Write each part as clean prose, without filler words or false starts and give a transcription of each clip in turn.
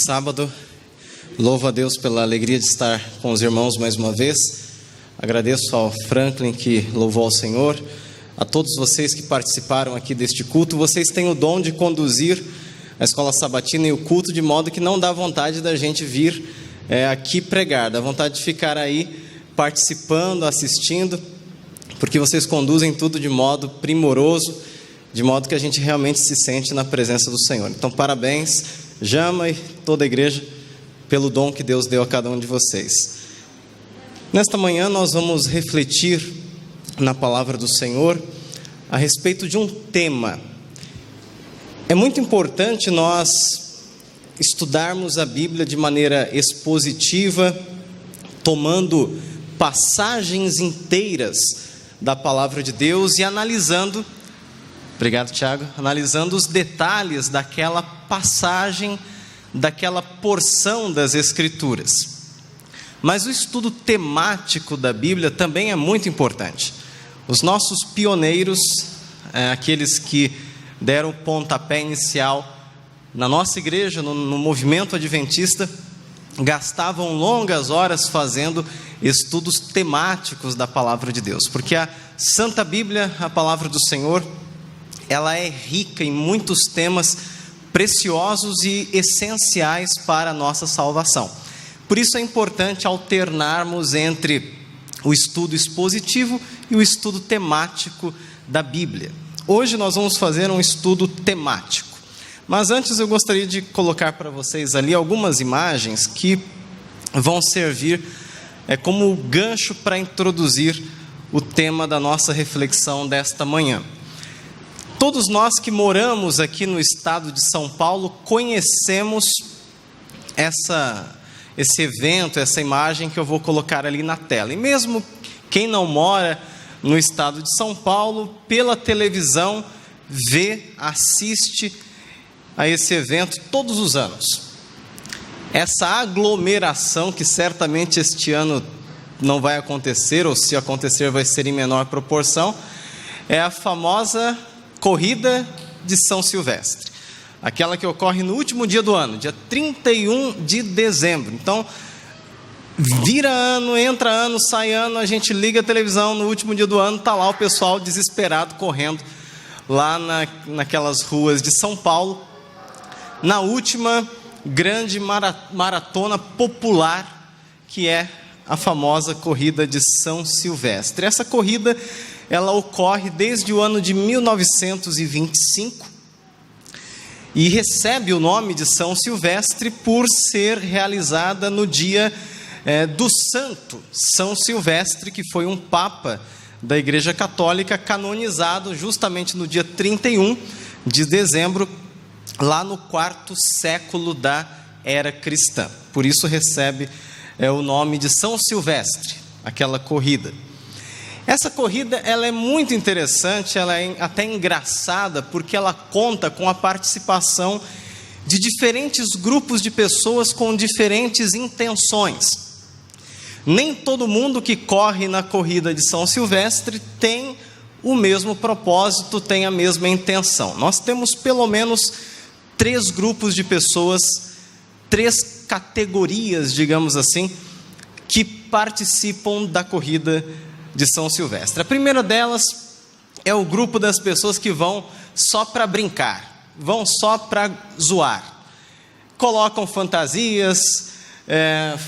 Feliz sábado, louvo a Deus pela alegria de estar com os irmãos mais uma vez. Agradeço ao Franklin que louvou ao Senhor, a todos vocês que participaram aqui deste culto. Vocês têm o dom de conduzir a escola sabatina e o culto de modo que não dá vontade da gente vir aqui pregar, dá vontade de ficar aí participando, assistindo, porque vocês conduzem tudo de modo primoroso, de modo que a gente realmente se sente na presença do Senhor. Então, parabéns, Jama e toda a igreja, pelo dom que Deus deu a cada um de vocês. Nesta manhã nós vamos refletir na palavra do Senhor a respeito de um tema. É muito importante nós estudarmos a Bíblia de maneira expositiva, tomando passagens inteiras da palavra de Deus e analisando, obrigado Tiago, analisando os detalhes daquela passagem, daquela porção das Escrituras. Mas o estudo temático da Bíblia também é muito importante. Os nossos pioneiros, aqueles que deram o pontapé inicial na nossa igreja, no movimento adventista, gastavam longas horas fazendo estudos temáticos da palavra de Deus, porque a Santa Bíblia, a palavra do Senhor, ela é rica em muitos temas preciosos e essenciais para a nossa salvação. Por isso é importante alternarmos entre o estudo expositivo e o estudo temático da Bíblia. Hoje nós vamos fazer um estudo temático, mas antes eu gostaria de colocar para vocês ali algumas imagens que vão servir como gancho para introduzir o tema da nossa reflexão desta manhã. Todos nós que moramos aqui no estado de São Paulo conhecemos esse evento, essa imagem que eu vou colocar ali na tela. E mesmo quem não mora no estado de São Paulo, pela televisão, assiste a esse evento todos os anos. Essa aglomeração, que certamente este ano não vai acontecer, ou se acontecer vai ser em menor proporção, é a famosa Corrida de São Silvestre, aquela que ocorre no último dia do ano, dia 31 de dezembro. Então, vira ano, entra ano, sai ano, a gente liga a televisão, no último dia do ano, está lá o pessoal desesperado, correndo lá naquelas ruas de São Paulo, na última grande maratona popular, que é a famosa Corrida de São Silvestre. Essa corrida, ela ocorre desde o ano de 1925 e recebe o nome de São Silvestre por ser realizada no dia do santo São Silvestre, que foi um papa da Igreja Católica, canonizado justamente no dia 31 de dezembro, lá no 4º século da era cristã. Por isso recebe o nome de São Silvestre, aquela corrida. Essa corrida, ela é muito interessante, ela é até engraçada, porque ela conta com a participação de diferentes grupos de pessoas com diferentes intenções. Nem todo mundo que corre na corrida de São Silvestre tem o mesmo propósito, tem a mesma intenção. Nós temos pelo menos 3 grupos de pessoas, 3 categorias, digamos assim, que participam da corrida de São Silvestre. A primeira delas é o grupo das pessoas que vão só para brincar, vão só para zoar, colocam fantasias,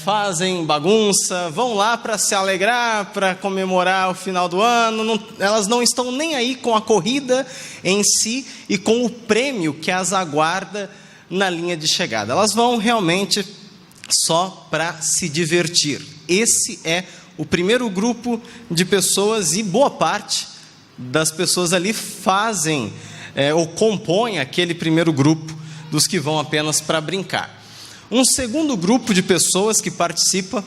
fazem bagunça, vão lá para se alegrar, para comemorar o final do ano. Elas não estão nem aí com a corrida em si e com o prêmio que as aguarda na linha de chegada. Elas vão realmente só para se divertir. Esse é o primeiro grupo de pessoas, e boa parte das pessoas ali fazem ou compõem aquele primeiro grupo dos que vão apenas para brincar. Um segundo grupo de pessoas que participam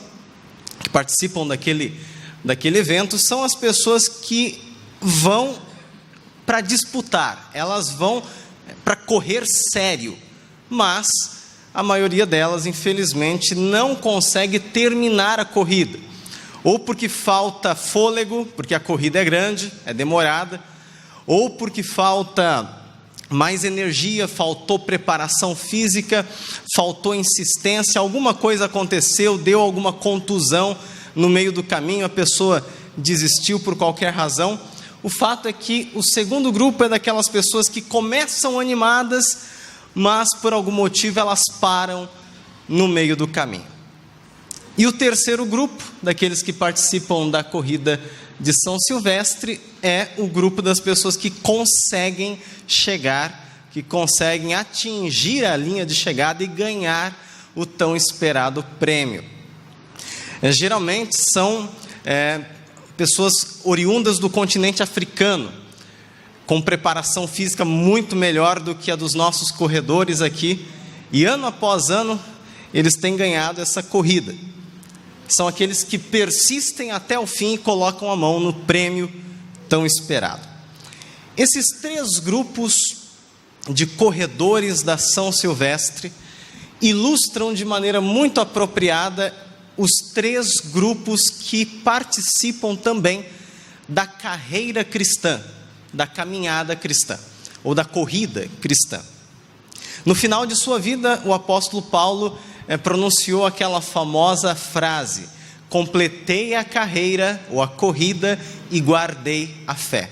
daquele evento são as pessoas que vão para disputar, elas vão para correr sério, mas a maioria delas, infelizmente, não consegue terminar a corrida, ou porque falta fôlego, porque a corrida é grande, é demorada, ou porque falta mais energia, faltou preparação física, faltou insistência, alguma coisa aconteceu, deu alguma contusão no meio do caminho, a pessoa desistiu por qualquer razão. O fato é que o segundo grupo é daquelas pessoas que começam animadas, mas por algum motivo elas param no meio do caminho. E o terceiro grupo, daqueles que participam da corrida de São Silvestre, é o grupo das pessoas que conseguem chegar, que conseguem atingir a linha de chegada e ganhar o tão esperado prêmio. Geralmente são pessoas oriundas do continente africano, com preparação física muito melhor do que a dos nossos corredores aqui, e ano após ano eles têm ganhado essa corrida. São aqueles que persistem até o fim e colocam a mão no prêmio tão esperado. Esses três grupos de corredores da São Silvestre ilustram de maneira muito apropriada os três grupos que participam também da carreira cristã, da caminhada cristã, ou da corrida cristã. No final de sua vida, o apóstolo Paulo pronunciou aquela famosa frase: completei a carreira ou a corrida e guardei a fé.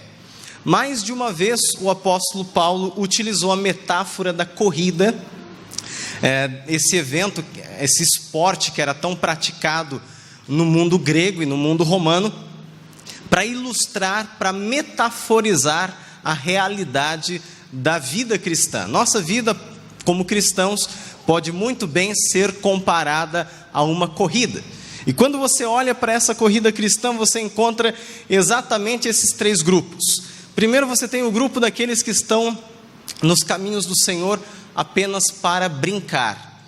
Mais de uma vez o apóstolo Paulo utilizou a metáfora da corrida, esse evento, esse esporte que era tão praticado no mundo grego e no mundo romano, para ilustrar, para metaforizar a realidade da vida cristã. Nossa vida como cristãos pode muito bem ser comparada a uma corrida. E quando você olha para essa corrida cristã, você encontra exatamente esses três grupos. Primeiro você tem o grupo daqueles que estão nos caminhos do Senhor apenas para brincar.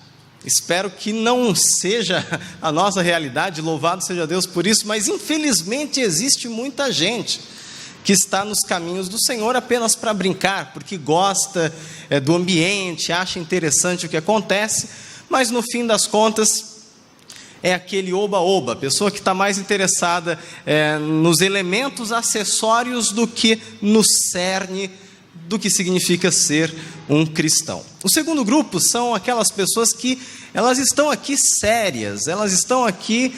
Espero que não seja a nossa realidade, louvado seja Deus por isso, mas infelizmente existe muita gente que está nos caminhos do Senhor apenas para brincar, porque gosta do ambiente, acha interessante o que acontece, mas no fim das contas é aquele oba-oba, a pessoa que está mais interessada nos elementos acessórios do que no cerne do que significa ser um cristão. O segundo grupo são aquelas pessoas que elas estão aqui sérias, elas estão aqui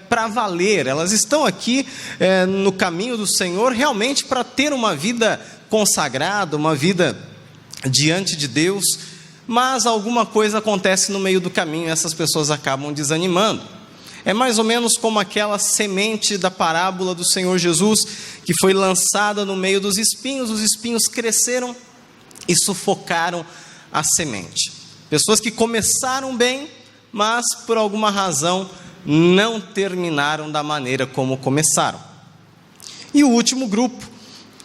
para valer, elas estão aqui no caminho do Senhor realmente para ter uma vida consagrada, uma vida diante de Deus, mas alguma coisa acontece no meio do caminho e essas pessoas acabam desanimando. É mais ou menos como aquela semente da parábola do Senhor Jesus, que foi lançada no meio dos espinhos, os espinhos cresceram e sufocaram a semente. Pessoas que começaram bem, mas por alguma razão não terminaram da maneira como começaram. E o último grupo,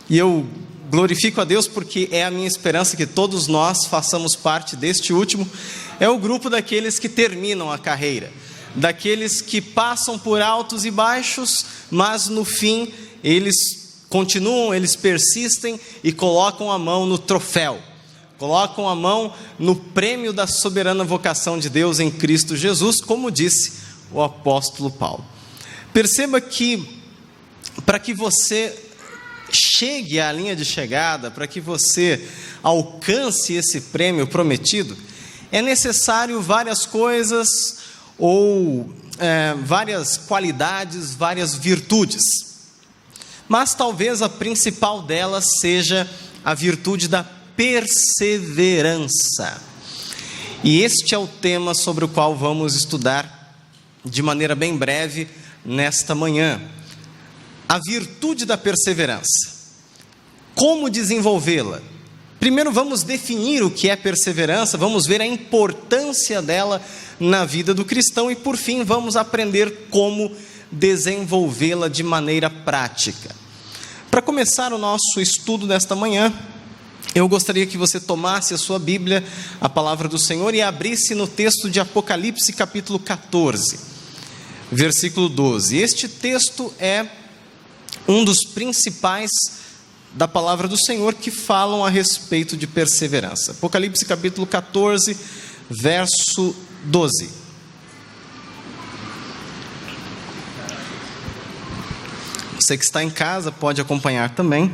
e eu glorifico a Deus porque é a minha esperança que todos nós façamos parte deste último, é o grupo daqueles que terminam a carreira, daqueles que passam por altos e baixos, mas no fim eles continuam, eles persistem e colocam a mão no troféu, colocam a mão no prêmio da soberana vocação de Deus em Cristo Jesus, como disse o apóstolo Paulo. Perceba que para que você chegue à linha de chegada, para que você alcance esse prêmio prometido, é necessário várias coisas ou várias qualidades, várias virtudes. Mas talvez a principal delas seja a virtude da perseverança. E este é o tema sobre o qual vamos estudar de maneira bem breve nesta manhã. A virtude da perseverança. Como desenvolvê-la? Primeiro vamos definir o que é perseverança, vamos ver a importância dela na vida do cristão e por fim vamos aprender como desenvolvê-la de maneira prática. Para começar o nosso estudo desta manhã, eu gostaria que você tomasse a sua Bíblia, a palavra do Senhor, e abrisse no texto de Apocalipse capítulo 14, versículo 12. Este texto é um dos principais da palavra do Senhor que falam a respeito de perseverança. Apocalipse capítulo 14, verso 12. Você que está em casa pode acompanhar também.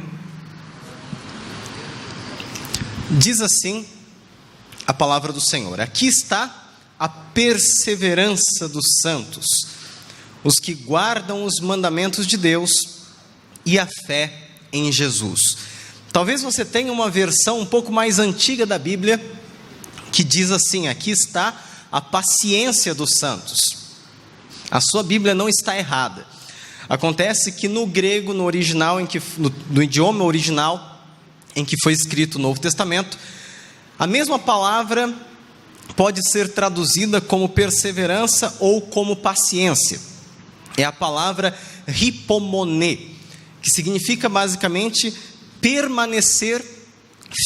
Diz assim a palavra do Senhor: aqui está a perseverança dos santos, os que guardam os mandamentos de Deus e a fé em Jesus. Talvez você tenha uma versão um pouco mais antiga da Bíblia, que diz assim: aqui está a paciência dos santos. A sua Bíblia não está errada. Acontece que no grego, no original, no idioma original em que foi escrito o Novo Testamento, a mesma palavra pode ser traduzida como perseverança ou como paciência. É a palavra hipomone, que significa basicamente permanecer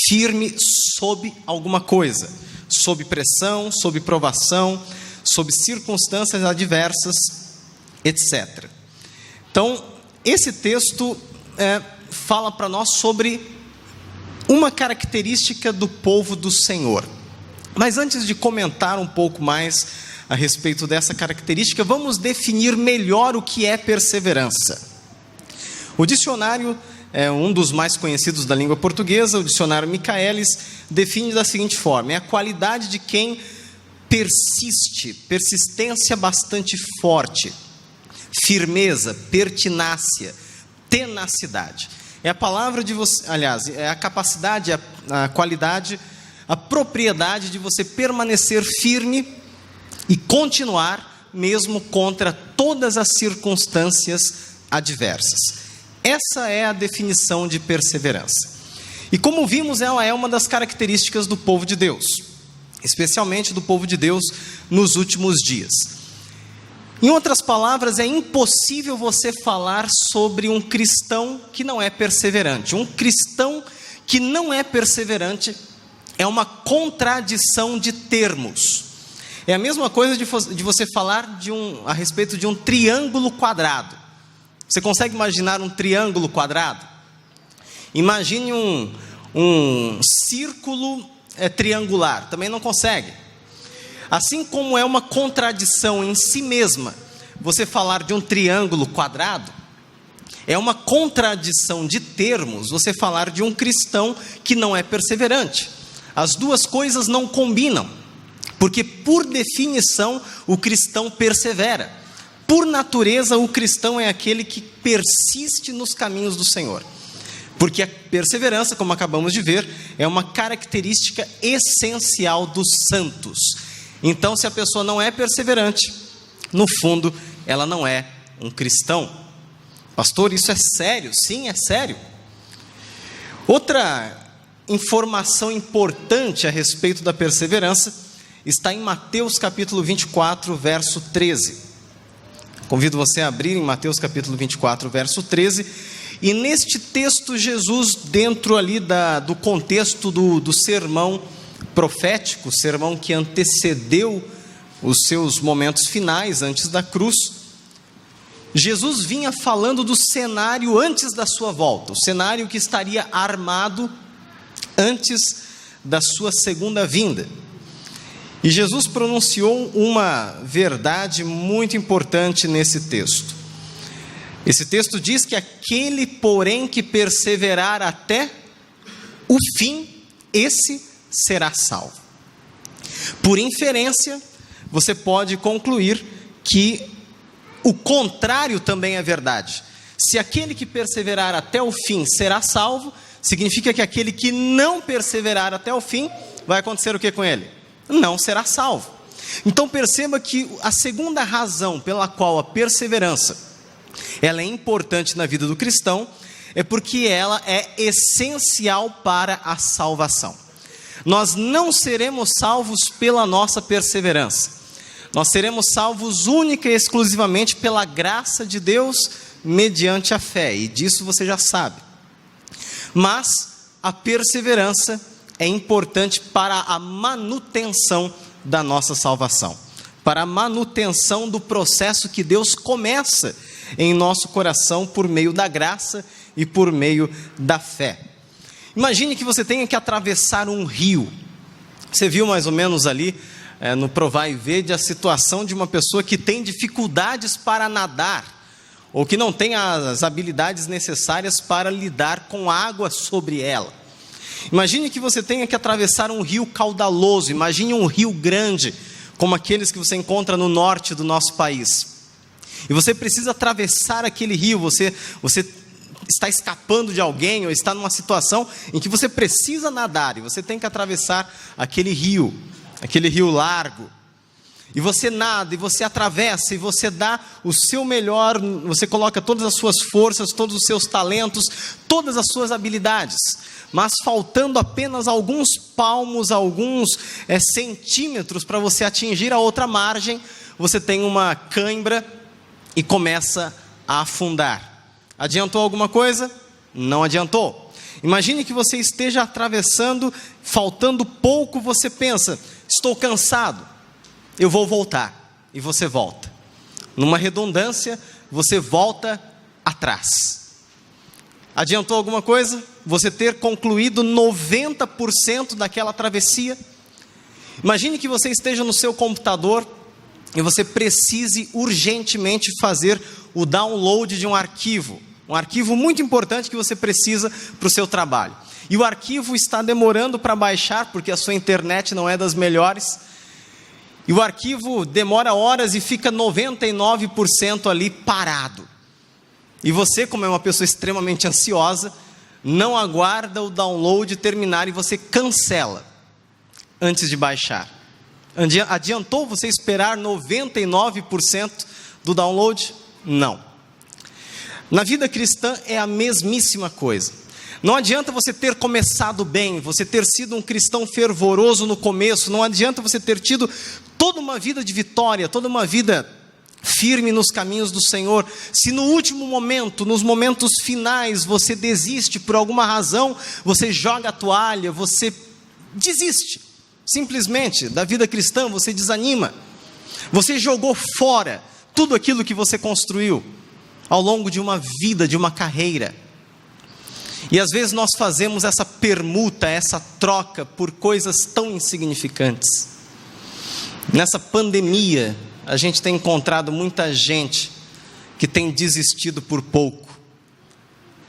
firme sob alguma coisa, sob pressão, sob provação, sob circunstâncias adversas, etc. Então, esse texto fala para nós sobre uma característica do povo do Senhor. Mas antes de comentar um pouco mais a respeito dessa característica, vamos definir melhor o que é perseverança. O dicionário, um dos mais conhecidos da língua portuguesa, o dicionário Michaelis, define da seguinte forma: é a qualidade de quem persiste, persistência bastante forte, firmeza, pertinácia, tenacidade. É a palavra de você, aliás, é a capacidade, a qualidade, a propriedade de você permanecer firme e continuar mesmo contra todas as circunstâncias adversas. Essa é a definição de perseverança. E como vimos, ela é uma das características do povo de Deus, especialmente do povo de Deus nos últimos dias. Em outras palavras, é impossível você falar sobre um cristão que não é perseverante. Um cristão que não é perseverante é uma contradição de termos. É a mesma coisa de você falar a respeito de um triângulo quadrado. Você consegue imaginar um triângulo quadrado? Imagine um círculo triangular. Também não consegue. Assim como é uma contradição em si mesma você falar de um triângulo quadrado, é uma contradição de termos você falar de um cristão que não é perseverante. As duas coisas não combinam, porque por definição o cristão persevera. Por natureza o cristão é aquele que persiste nos caminhos do Senhor. Porque a perseverança, como acabamos de ver, é uma característica essencial dos santos. Então, se a pessoa não é perseverante, no fundo, ela não é um cristão. Pastor, isso é sério? Sim, é sério. Outra informação importante a respeito da perseverança está em Mateus capítulo 24, verso 13. Convido você a abrir em Mateus capítulo 24, verso 13. E neste texto, Jesus, dentro ali do contexto do sermão profético, sermão que antecedeu os seus momentos finais antes da cruz, Jesus vinha falando do cenário antes da sua volta, o cenário que estaria armado antes da sua segunda vinda. E Jesus pronunciou uma verdade muito importante nesse texto. Esse texto diz que aquele, porém, que perseverar até o fim, esse será salvo. Por inferência, você pode concluir que o contrário também é verdade. Se aquele que perseverar até o fim será salvo, significa que aquele que não perseverar até o fim, vai acontecer o que com ele? Não será salvo. Então perceba que a segunda razão pela qual a perseverança ela é importante na vida do cristão é porque ela é essencial para a salvação. Nós não seremos salvos pela nossa perseverança. Nós seremos salvos única e exclusivamente pela graça de Deus mediante a fé, e disso você já sabe. Mas a perseverança é importante para a manutenção da nossa salvação, para a manutenção do processo que Deus começa em nosso coração por meio da graça e por meio da fé. Imagine que você tenha que atravessar um rio. Você viu mais ou menos ali no Provar e Vede a situação de uma pessoa que tem dificuldades para nadar, ou que não tem as habilidades necessárias para lidar com água sobre ela. Imagine que você tenha que atravessar um rio caudaloso. Imagine um rio grande, como aqueles que você encontra no norte do nosso país. E você precisa atravessar aquele rio. Você está escapando de alguém, ou está numa situação em que você precisa nadar, e você tem que atravessar aquele rio largo. E você nada, e você atravessa, e você dá o seu melhor, você coloca todas as suas forças, todos os seus talentos, todas as suas habilidades. Mas faltando apenas alguns palmos, alguns centímetros para você atingir a outra margem, você tem uma cãibra e começa a afundar. Adiantou alguma coisa? Não adiantou. Imagine que você esteja atravessando, faltando pouco, você pensa: estou cansado, eu vou voltar. E você volta. Numa redundância, você volta atrás. Adiantou alguma coisa? Você ter concluído 90% daquela travessia? Imagine que você esteja no seu computador e você precise urgentemente fazer o download de um arquivo muito importante que você precisa para o seu trabalho. E o arquivo está demorando para baixar, porque a sua internet não é das melhores. E o arquivo demora horas e fica 99% ali parado. E você, como é uma pessoa extremamente ansiosa, não aguarda o download terminar e você cancela antes de baixar. Adiantou você esperar 99% do download? Não. Na vida cristã é a mesmíssima coisa. Não adianta você ter começado bem, você ter sido um cristão fervoroso no começo, não adianta você ter tido toda uma vida de vitória, toda uma vida firme nos caminhos do Senhor, se no último momento, nos momentos finais, você desiste por alguma razão, você joga a toalha, você desiste, simplesmente, da vida cristã, você desanima, você jogou fora tudo aquilo que você construiu ao longo de uma vida, de uma carreira. E às vezes nós fazemos essa permuta, essa troca por coisas tão insignificantes. Nessa pandemia, a gente tem encontrado muita gente que tem desistido por pouco.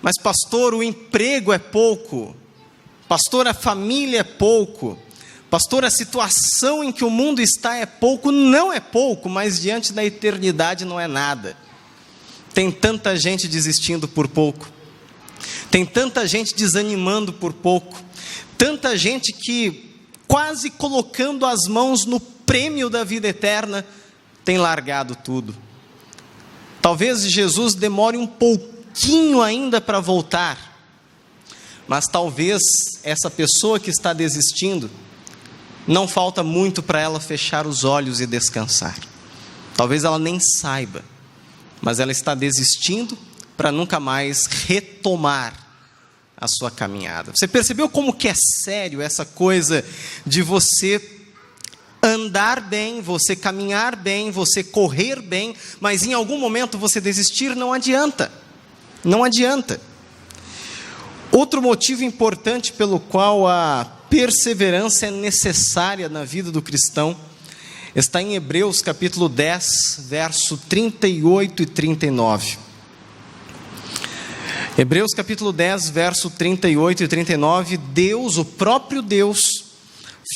Mas pastor, o emprego é pouco. Pastor, a família é pouco. Pastor, a situação em que o mundo está é pouco. Não é pouco, mas diante da eternidade não é nada. Tem tanta gente desistindo por pouco. Tem tanta gente desanimando por pouco. Tanta gente que, quase colocando as mãos no prêmio da vida eterna, tem largado tudo. Talvez Jesus demore um pouquinho ainda para voltar, mas talvez essa pessoa que está desistindo, não falta muito para ela fechar os olhos e descansar. Talvez ela nem saiba, mas ela está desistindo para nunca mais retomar a sua caminhada. Você percebeu como que é sério essa coisa de você andar bem, você caminhar bem, você correr bem, mas em algum momento você desistir? Não adianta. Não adianta. Outro motivo importante pelo qual a perseverança é necessária na vida do cristão está em Hebreus capítulo 10, verso 38 e 39. Hebreus capítulo 10, verso 38 e 39, Deus, o próprio Deus,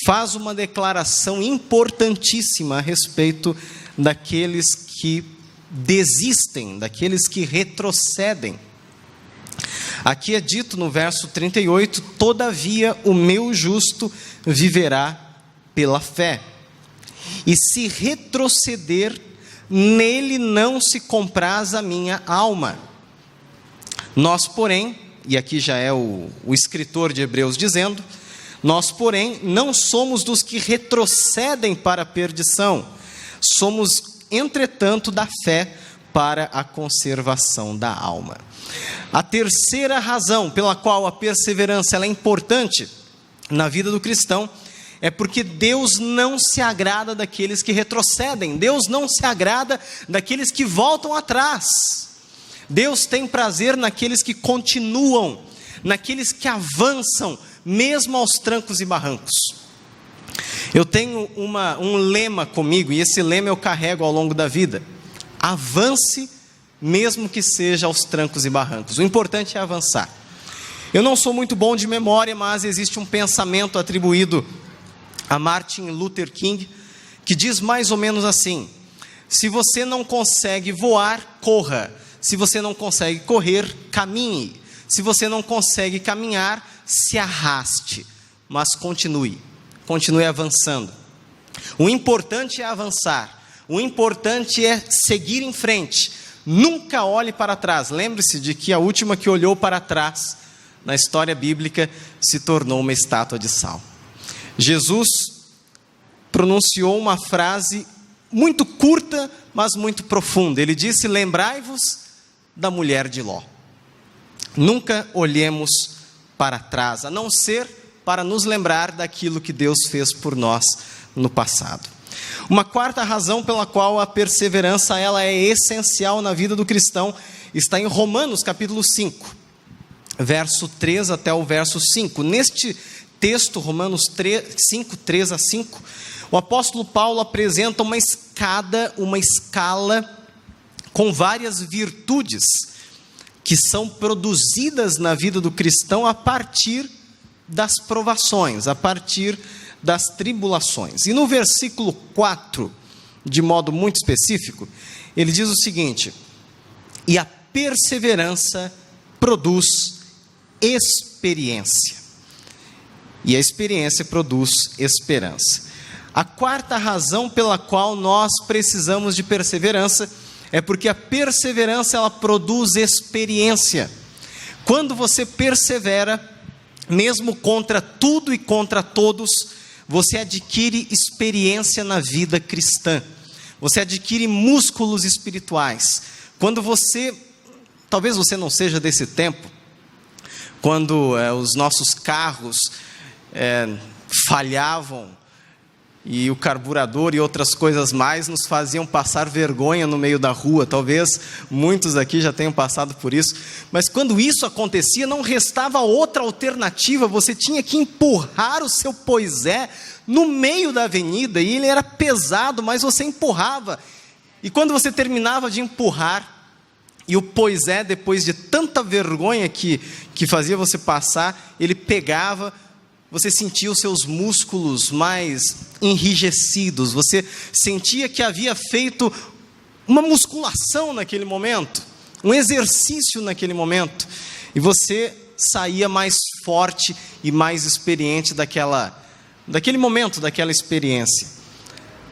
faz uma declaração importantíssima a respeito daqueles que desistem, daqueles que retrocedem. Aqui é dito no verso 38, todavia o meu justo viverá pela fé, e se retroceder, nele não se compraz a minha alma. Nós, porém, e aqui já é o escritor de Hebreus dizendo, nós, porém, não somos dos que retrocedem para a perdição, somos, entretanto, da fé para a conservação da alma. A terceira razão pela qual a perseverança ela é importante na vida do cristão é porque Deus não se agrada daqueles que retrocedem, Deus não se agrada daqueles que voltam atrás. Deus tem prazer naqueles que continuam, naqueles que avançam, mesmo aos trancos e barrancos. Eu tenho um lema comigo, e esse lema eu carrego ao longo da vida: avance, mesmo que seja aos trancos e barrancos. O importante é avançar. Eu não sou muito bom de memória, mas existe um pensamento atribuído a Martin Luther King, que diz mais ou menos assim: se você não consegue voar, corra. Se você não consegue correr, caminhe. Se você não consegue caminhar, se arraste. Mas continue avançando. O importante é avançar. O importante é seguir em frente. Nunca olhe para trás. Lembre-se de que a última que olhou para trás, na história bíblica, se tornou uma estátua de sal. Jesus pronunciou uma frase muito curta, mas muito profunda. Ele disse: lembrai-vos da mulher de Ló. Nunca olhemos para trás, a não ser para nos lembrar daquilo que Deus fez por nós no passado. Uma quarta razão pela qual a perseverança ela é essencial na vida do cristão está em Romanos capítulo 5, verso 3 até o verso 5. Neste texto, Romanos 5, 3 a 5, o apóstolo Paulo apresenta uma escala com várias virtudes que são produzidas na vida do cristão a partir das provações, a partir das tribulações. E no versículo 4, de modo muito específico, ele diz o seguinte: e a perseverança produz experiência, e a experiência produz esperança. A quarta razão pela qual nós precisamos de perseverança é porque a perseverança ela produz experiência. Quando você persevera, mesmo contra tudo e contra todos, você adquire experiência na vida cristã. Você adquire músculos espirituais. Quando você, talvez você não seja desse tempo, quando os nossos carros falhavam, e o carburador e outras coisas mais nos faziam passar vergonha no meio da rua. Talvez muitos aqui já tenham passado por isso. Mas quando isso acontecia, não restava outra alternativa. Você tinha que empurrar o seu Poisé no meio da avenida. E ele era pesado, mas você empurrava. E quando você terminava de empurrar, e o Poisé, depois de tanta vergonha que fazia você passar, ele pegava, você sentia os seus músculos mais enrijecidos, você sentia que havia feito uma musculação naquele momento, um exercício naquele momento, e você saía mais forte e mais experiente daquele momento, daquela experiência.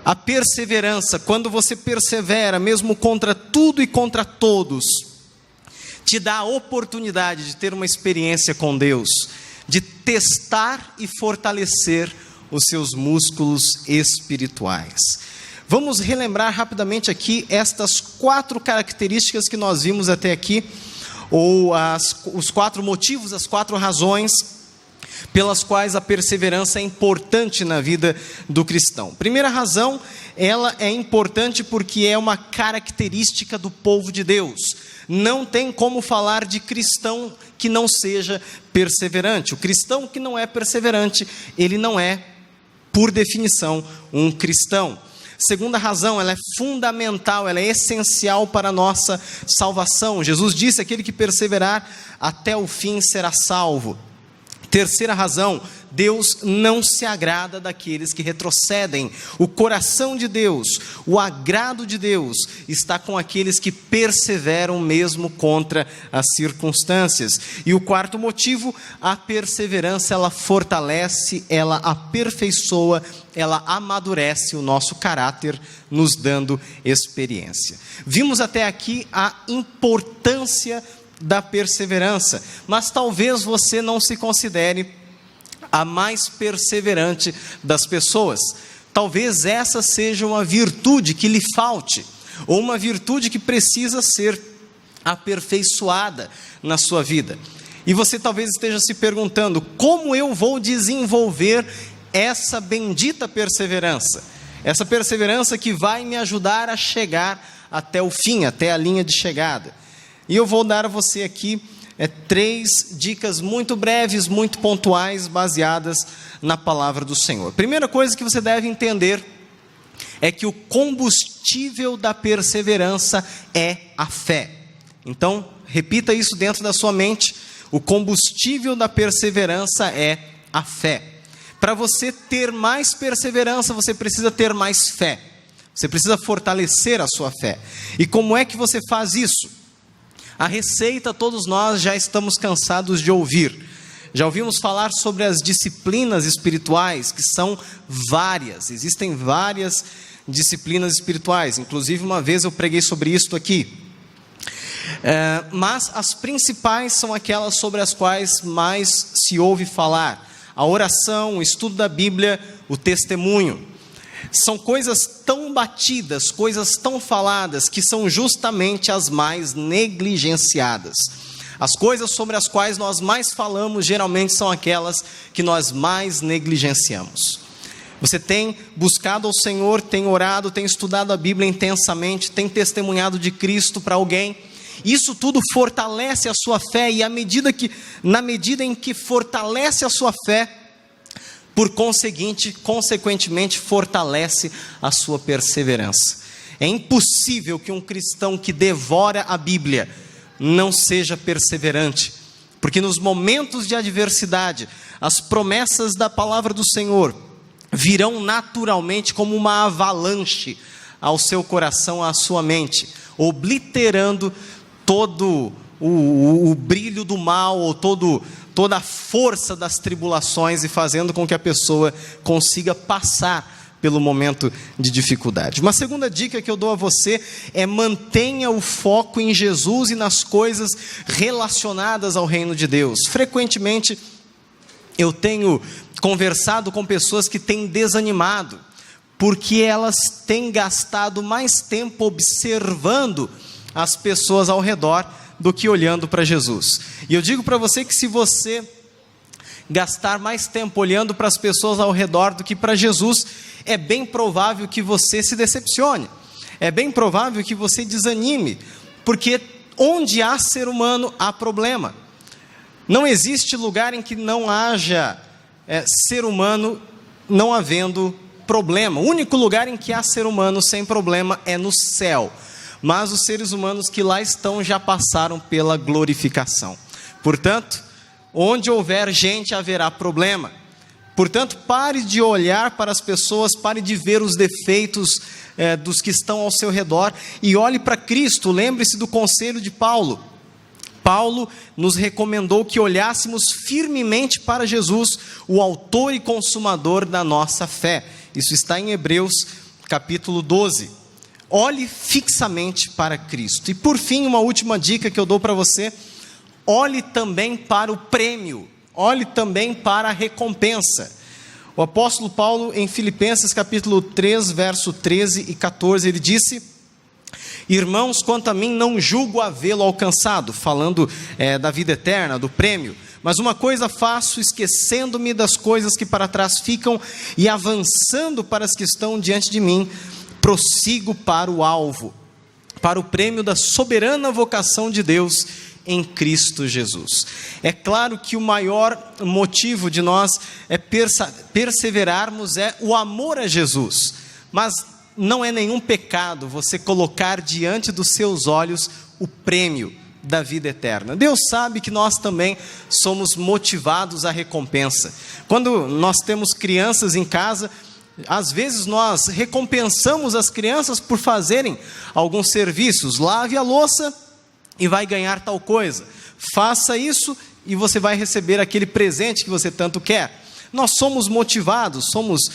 A perseverança, quando você persevera, mesmo contra tudo e contra todos, te dá a oportunidade de ter uma experiência com Deus, de testar e fortalecer os seus músculos espirituais. Vamos relembrar rapidamente aqui estas 4 características que nós vimos até aqui, ou os 4 motivos, as 4 razões pelas quais a perseverança é importante na vida do cristão. Primeira razão, ela é importante porque é uma característica do povo de Deus. Não tem como falar de cristão que não seja perseverante. O cristão que não é perseverante, ele não é, por definição, um cristão. Segunda razão, ela é fundamental, ela é essencial para a nossa salvação. Jesus disse: aquele que perseverar até o fim será salvo. Terceira razão, Deus não se agrada daqueles que retrocedem. O coração de Deus, o agrado de Deus está com aqueles que perseveram mesmo contra as circunstâncias. E o quarto motivo, a perseverança, ela fortalece, ela aperfeiçoa, ela amadurece o nosso caráter, nos dando experiência. Vimos até aqui a importância da perseverança, mas talvez você não se considere a mais perseverante das pessoas. Talvez essa seja uma virtude que lhe falte, ou uma virtude que precisa ser aperfeiçoada na sua vida. E você talvez esteja se perguntando: como eu vou desenvolver essa bendita perseverança? Essa perseverança que vai me ajudar a chegar até o fim, até a linha de chegada. E eu vou dar a você aqui 3 dicas muito breves, muito pontuais, baseadas na palavra do Senhor. Primeira coisa que você deve entender é que o combustível da perseverança é a fé. Então, repita isso dentro da sua mente. O combustível da perseverança é a fé. Para você ter mais perseverança, você precisa ter mais fé. Você precisa fortalecer a sua fé. E como é que você faz isso? A receita todos nós já estamos cansados de ouvir. Já ouvimos falar sobre as disciplinas espirituais, que são várias. Existem várias disciplinas espirituais. Inclusive, uma vez eu preguei sobre isso aqui. Mas as principais são aquelas sobre as quais mais se ouve falar. A oração, o estudo da Bíblia, o testemunho. São coisas tão batidas, coisas tão faladas, que são justamente as mais negligenciadas. As coisas sobre as quais nós mais falamos, geralmente são aquelas que nós mais negligenciamos. Você tem buscado ao Senhor, tem orado, tem estudado a Bíblia intensamente, tem testemunhado de Cristo para alguém. Isso tudo fortalece a sua fé, e na medida em que fortalece a sua fé, consequentemente fortalece a sua perseverança. É impossível que um cristão que devora a Bíblia não seja perseverante, porque nos momentos de adversidade, as promessas da palavra do Senhor virão naturalmente como uma avalanche ao seu coração, à sua mente, obliterando todo o brilho do mal, ou toda a força das tribulações, e fazendo com que a pessoa consiga passar pelo momento de dificuldade. Uma segunda dica que eu dou a você é: mantenha o foco em Jesus e nas coisas relacionadas ao reino de Deus. Frequentemente eu tenho conversado com pessoas que têm desanimado, porque elas têm gastado mais tempo observando as pessoas ao redor do que olhando para Jesus. E eu digo para você que se você gastar mais tempo olhando para as pessoas ao redor do que para Jesus, é bem provável que você se decepcione, é bem provável que você desanime, porque onde há ser humano, há problema. Não existe lugar em que não haja ser humano não havendo problema. O único lugar em que há ser humano sem problema é no céu. Mas os seres humanos que lá estão já passaram pela glorificação. Portanto, onde houver gente, haverá problema. Portanto, pare de olhar para as pessoas, pare de ver os defeitos dos que estão ao seu redor, e olhe para Cristo. Lembre-se do conselho de Paulo. Paulo nos recomendou que olhássemos firmemente para Jesus, o autor e consumador da nossa fé. Isso está em Hebreus capítulo 12. Olhe fixamente para Cristo. E por fim, uma última dica que eu dou para você: olhe também para o prêmio, olhe também para a recompensa. O apóstolo Paulo, em Filipenses capítulo 3, verso 13 e 14, ele disse: irmãos, quanto a mim, não julgo havê-lo alcançado, falando da vida eterna, do prêmio. Mas uma coisa faço, esquecendo-me das coisas que para trás ficam e avançando para as que estão diante de mim, prossigo para o alvo, para o prêmio da soberana vocação de Deus em Cristo Jesus. É claro que o maior motivo de nós perseverarmos é o amor a Jesus, mas não é nenhum pecado você colocar diante dos seus olhos o prêmio da vida eterna. Deus sabe que nós também somos motivados à recompensa. Quando nós temos crianças em casa, às vezes nós recompensamos as crianças por fazerem alguns serviços. Lave a louça e vai ganhar tal coisa. Faça isso e você vai receber aquele presente que você tanto quer. Nós somos motivados, somos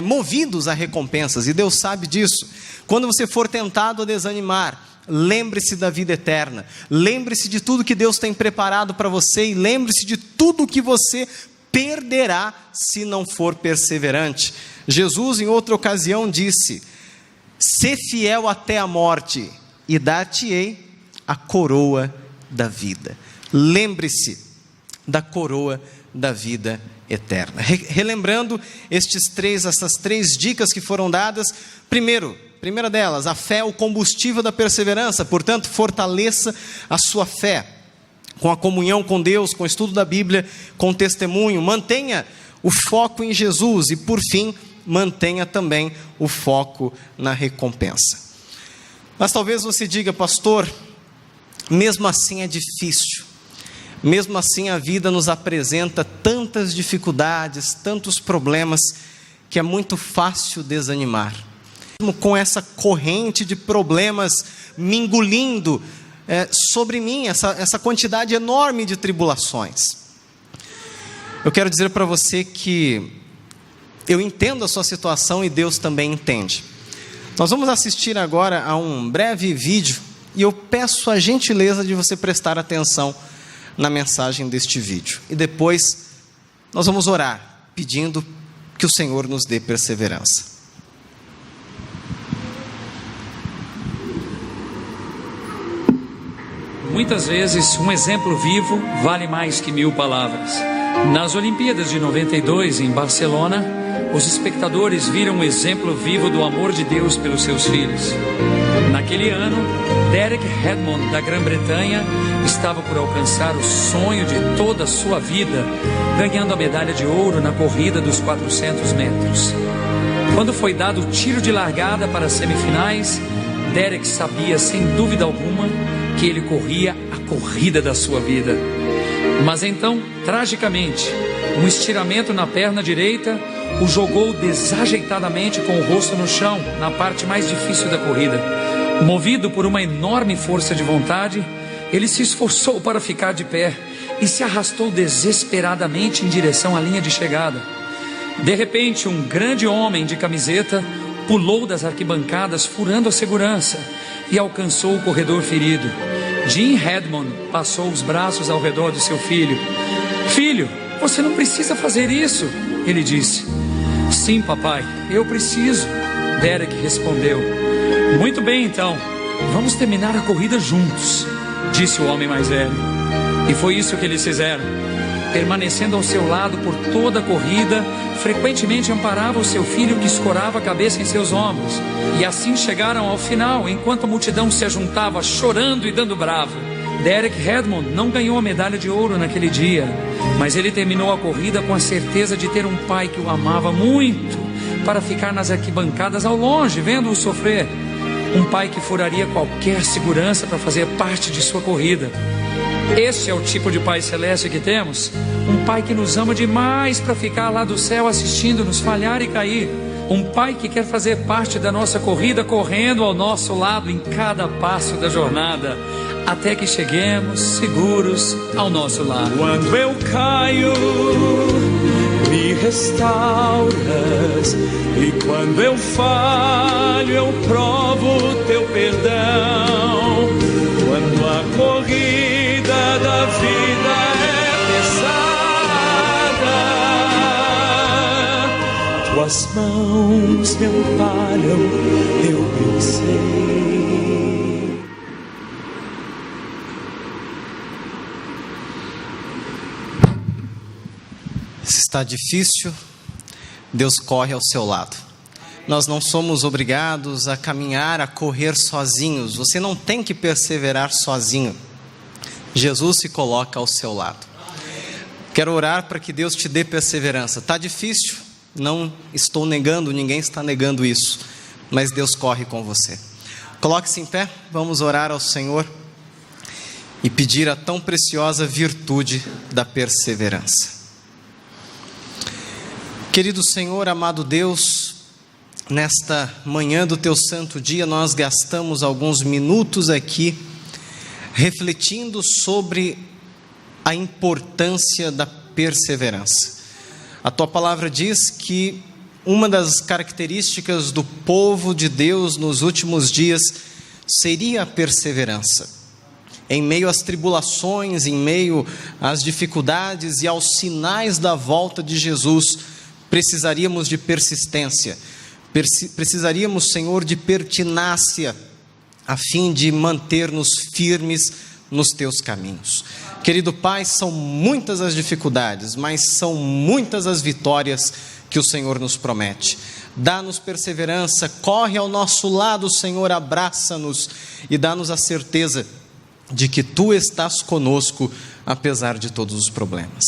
movidos a recompensas, e Deus sabe disso. Quando você for tentado a desanimar, lembre-se da vida eterna, lembre-se de tudo que Deus tem preparado para você, e lembre-se de tudo que você perderá se não for perseverante. Jesus, em outra ocasião, disse: sê fiel até a morte, e dar-te-ei a coroa da vida. Lembre-se da coroa da vida eterna. Relembrando essas três dicas que foram dadas. Primeira delas, a fé é o combustível da perseverança. Portanto, fortaleça a sua fé com a comunhão com Deus, com o estudo da Bíblia, com o testemunho. Mantenha o foco em Jesus, e por fim, mantenha também o foco na recompensa. Mas talvez você diga: pastor, mesmo assim é difícil, mesmo assim a vida nos apresenta tantas dificuldades, tantos problemas, que é muito fácil desanimar. Mesmo com essa corrente de problemas me engolindo sobre mim, essa quantidade enorme de tribulações, eu quero dizer para você que eu entendo a sua situação e Deus também entende. Nós vamos assistir agora a um breve vídeo e eu peço a gentileza de você prestar atenção na mensagem deste vídeo. E depois nós vamos orar, pedindo que o Senhor nos dê perseverança. Muitas vezes, um exemplo vivo vale mais que 1000 palavras. Nas Olimpíadas de 92, em Barcelona, os espectadores viram um exemplo vivo do amor de Deus pelos seus filhos. Naquele ano, Derek Redmond, da Grã-Bretanha, estava por alcançar o sonho de toda a sua vida, ganhando a medalha de ouro na corrida dos 400 metros. Quando foi dado o tiro de largada para as semifinais, Derek sabia, sem dúvida alguma, que ele corria a corrida da sua vida. Mas então, tragicamente, um estiramento na perna direita o jogou desajeitadamente com o rosto no chão, na parte mais difícil da corrida. Movido por uma enorme força de vontade, ele se esforçou para ficar de pé e se arrastou desesperadamente em direção à linha de chegada. De repente, um grande homem de camiseta pulou das arquibancadas, furando a segurança, e alcançou o corredor ferido. Jim Redmond passou os braços ao redor de seu filho. "Filho, você não precisa fazer isso", ele disse. "Sim, papai, eu preciso", Derek respondeu. "Muito bem, então, vamos terminar a corrida juntos", disse o homem mais velho. E foi isso que eles fizeram. Permanecendo ao seu lado por toda a corrida, frequentemente amparava o seu filho, que escorava a cabeça em seus ombros. E assim chegaram ao final, enquanto a multidão se ajuntava, chorando e dando bravo. Derek Redmond não ganhou a medalha de ouro naquele dia, mas ele terminou a corrida com a certeza de ter um pai que o amava muito, para ficar nas arquibancadas ao longe, vendo-o sofrer. Um pai que furaria qualquer segurança para fazer parte de sua corrida. Este é o tipo de Pai Celeste que temos. Um Pai que nos ama demais para ficar lá do céu assistindo-nos falhar e cair. Um Pai que quer fazer parte da nossa corrida, correndo ao nosso lado em cada passo da jornada, até que cheguemos seguros ao nosso lar. Quando eu caio, me restauras, e quando eu falho, eu provo o teu perdão. Quando a corrida da vida é pesada, tuas mãos me amparam, eu bem sei. Se está difícil, Deus corre ao seu lado. Nós não somos obrigados a caminhar, a correr sozinhos. Você não tem que perseverar sozinho. Jesus se coloca ao seu lado. Quero orar para que Deus te dê perseverança. Está difícil? Não estou negando, ninguém está negando isso. Mas Deus corre com você. Coloque-se em pé, vamos orar ao Senhor e pedir a tão preciosa virtude da perseverança. Querido Senhor, amado Deus, nesta manhã do teu santo dia, nós gastamos alguns minutos aqui refletindo sobre a importância da perseverança. A tua palavra diz que uma das características do povo de Deus nos últimos dias seria a perseverança. Em meio às tribulações, em meio às dificuldades e aos sinais da volta de Jesus, precisaríamos de persistência. Precisaríamos, Senhor, de pertinácia, a fim de manter-nos firmes nos teus caminhos. Querido Pai, são muitas as dificuldades, mas são muitas as vitórias que o Senhor nos promete. Dá-nos perseverança, corre ao nosso lado, Senhor, abraça-nos e dá-nos a certeza de que Tu estás conosco, apesar de todos os problemas.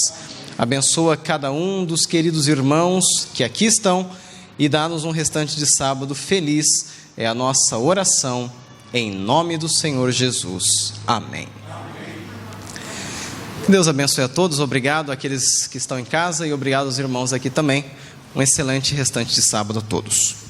Abençoa cada um dos queridos irmãos que aqui estão e dá-nos um restante de sábado feliz, é a nossa oração, em nome do Senhor Jesus. Amém. Deus abençoe a todos, obrigado àqueles que estão em casa e obrigado aos irmãos aqui também. Um excelente restante de sábado a todos.